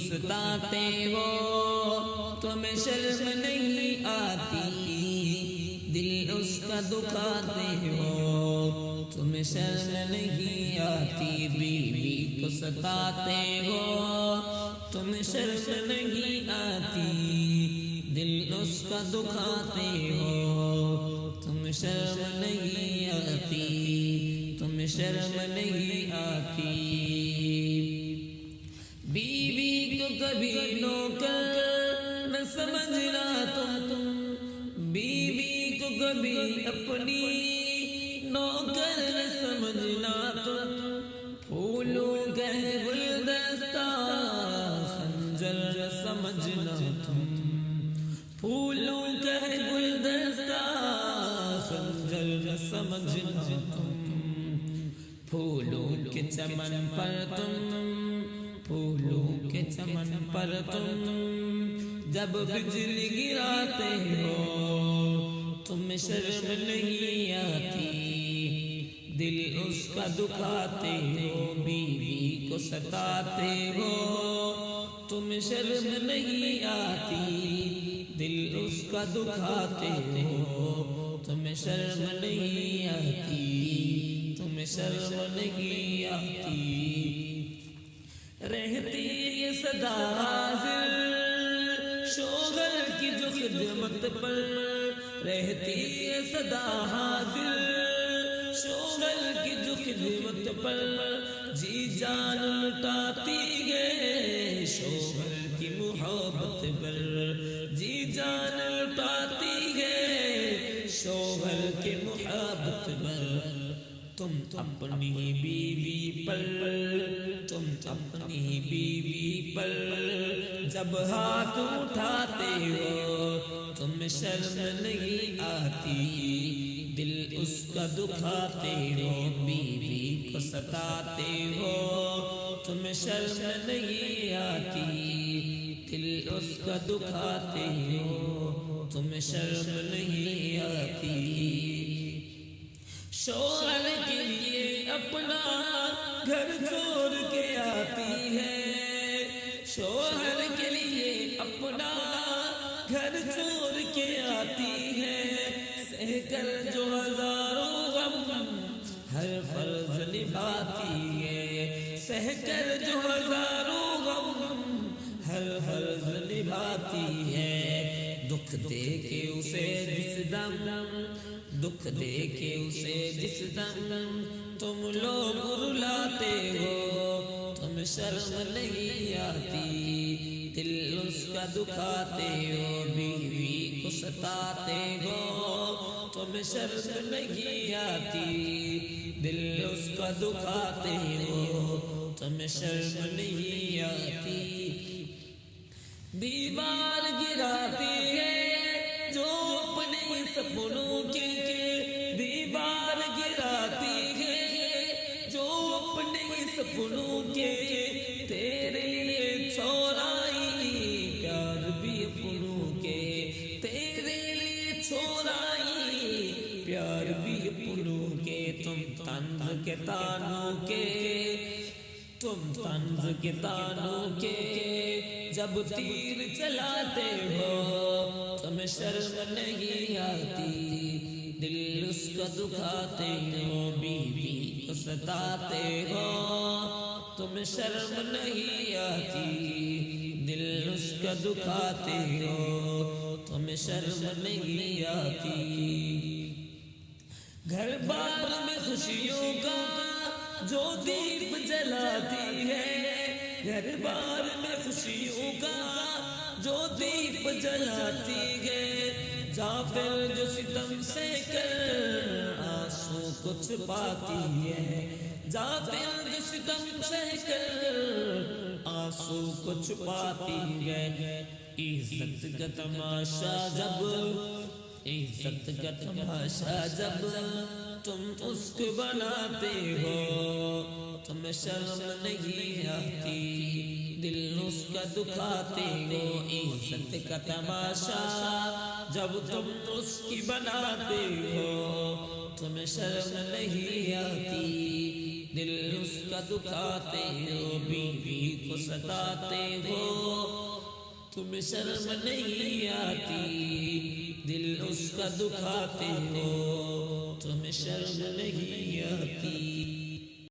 ستاتے ہو تمہیں شرم نہیں آتی دل اس کا دکھاتے ہو تمہیں شرم نہیں آتی بیوی کو ستاتے ہو تمہیں شرم نہیں آتی دل اس کا دکھاتے ہو تمہیں شرم نہیں آتی تمہیں شرم نہیں آتی بیوی کو کبھی نوکر نہ سمجھنا تم بیوی کو کبھی اپنی نوکر نہ سمجھنا تم پھولوں کا گلدستہ خنجر نہ سمجھنا تم پھولوں کا گلدستہ خنجر نہ سمجھنا تم پھولوں کے چمن پر تم پھولوں کے چمن پر تم جب بجلی گراتے ہو تمہیں شرم نہیں آتی دل اس کا دکھاتے ہو بیوی کو ستاتے ہو تمہیں شرم نہیں آتی دل اس کا دکھاتے ہو تمہیں شرم نہیں آتی تمہیں شرم نہیں آتی رہتی یہ صدا حاضر شوہر کی جو خدمت پر رہتی یہ صدا حاضر شوہر کی جو خدمت پر جی جان لٹاتی ہے شوہر کی محبت پر جی جان لٹاتی ہے شوہر کی محبت پر تم اپنی بیوی پر تم اپنی بیوی پر جب ہاتھ اٹھاتے ہو تم شرم نہیں آتی دل اس کا دکھاتے ہو بیوی کو ستاتے ہو تم شرم نہیں آتی دل اس کا دکھاتے ہو تم شرم نہیں آتی شوہر کے لیے اپنا گھر چھوڑ کے آتی ہے شوہر کے لیے اپنا گھر چھوڑ کے آتی ہے سہ کر جو ہزاروں غم ہر فرض نبھاتی ہے سہ کر جو ہزاروں غم ہر فرض نبھاتی ہے دکھ دے کے اسے جس دم دکھ دے کے اسے جس دم تم لوگ رلاتے ہو تم شرم نہیں آتی دل اس کا دکھاتے ہو بیوی کو ستاتے ہو تم شرم نہیں آتی دل اس کا دکھاتے ہو تم شرم نہیں آتی دیوار گراتی ہے جو اپنے سپنوں کے دیوار گراتی ہے جو اپنے سپنوں کے تیرے لیے چھوڑائی پیار بھی اپنوں کے تیرے لیے چھوڑائی پیار بھی اپنوں کے تم طنز کے تانوں کے تم طنز کے تانوں کے جب تیر چلاتے ہو تم شرم نہیں آتی دل اس کا دکھاتے ہو بیوی کو ستاتے ہو تم شرم نہیں آتی دل اس کا دکھاتے ہو تم شرم نہیں آتی گھر بار میں خوشیوں کا جو دیپ جلاتی ہے گھر بار میں خوشیوں کا جو دیپ جلاتی ہے جعفر جو ستم سے کر آنسو کو چھپاتی ہے جعفر جو ستم سے کر آنسو کو چھپاتی ہے عزت کا تماشا جب عزت کا تماشا جب تم اس کو بناتے ہو تم شرم نہیں آتی دل اس کا دکھاتے ہو عزت کا تماشا جب تم اس کی بناتے ہو تم شرم نہیں آتی دل اس کا دکھاتے ہو، بیوی کو ستاتے ہو، تمہیں شرم نہیں آتی، دل اس کا دکھاتے ہو، تمہیں شرم نہیں آتی۔